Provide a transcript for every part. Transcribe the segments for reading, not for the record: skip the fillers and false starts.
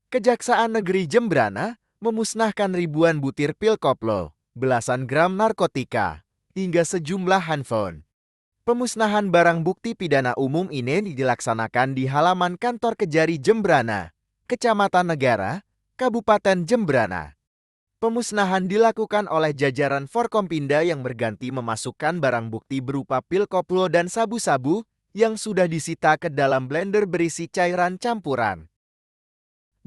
Kejaksaan Negeri Jembrana memusnahkan ribuan butir pil koplo, belasan gram narkotika, hingga sejumlah handphone. Pemusnahan barang bukti pidana umum ini dilaksanakan di halaman kantor Kejari Jembrana, Kecamatan Negara, Kabupaten Jembrana. Pemusnahan dilakukan oleh jajaran Forkompinda yang berganti memasukkan barang bukti berupa pil koplo dan sabu-sabu yang sudah disita ke dalam blender berisi cairan campuran.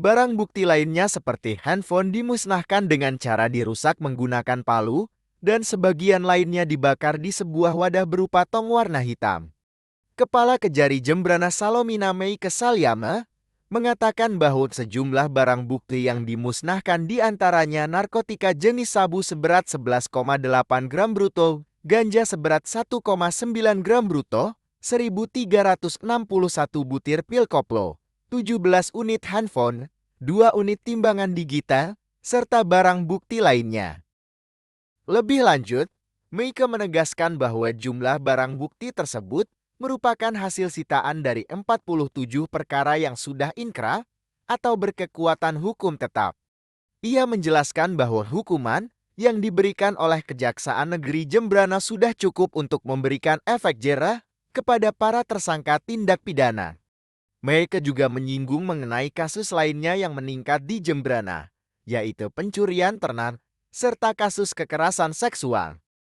Barang bukti lainnya seperti handphone dimusnahkan dengan cara dirusak menggunakan palu, dan sebagian lainnya dibakar di sebuah wadah berupa tong warna hitam. Kepala Kejari Jembrana Salomina Mei Kesalyama mengatakan bahwa sejumlah barang bukti yang dimusnahkan diantaranya narkotika jenis sabu seberat 11,8 gram bruto, ganja seberat 1,9 gram bruto, 1.361 butir pil koplo, 17 unit handphone, 2 unit timbangan digital, serta barang bukti lainnya. Lebih lanjut, Meike menegaskan bahwa jumlah barang bukti tersebut merupakan hasil sitaan dari 47 perkara yang sudah inkrah atau berkekuatan hukum tetap. Ia menjelaskan bahwa hukuman yang diberikan oleh Kejaksaan Negeri Jembrana sudah cukup untuk memberikan efek jerah kepada para tersangka tindak pidana. Meike juga menyinggung mengenai kasus lainnya yang meningkat di Jembrana, yaitu pencurian ternak serta kasus kekerasan seksual.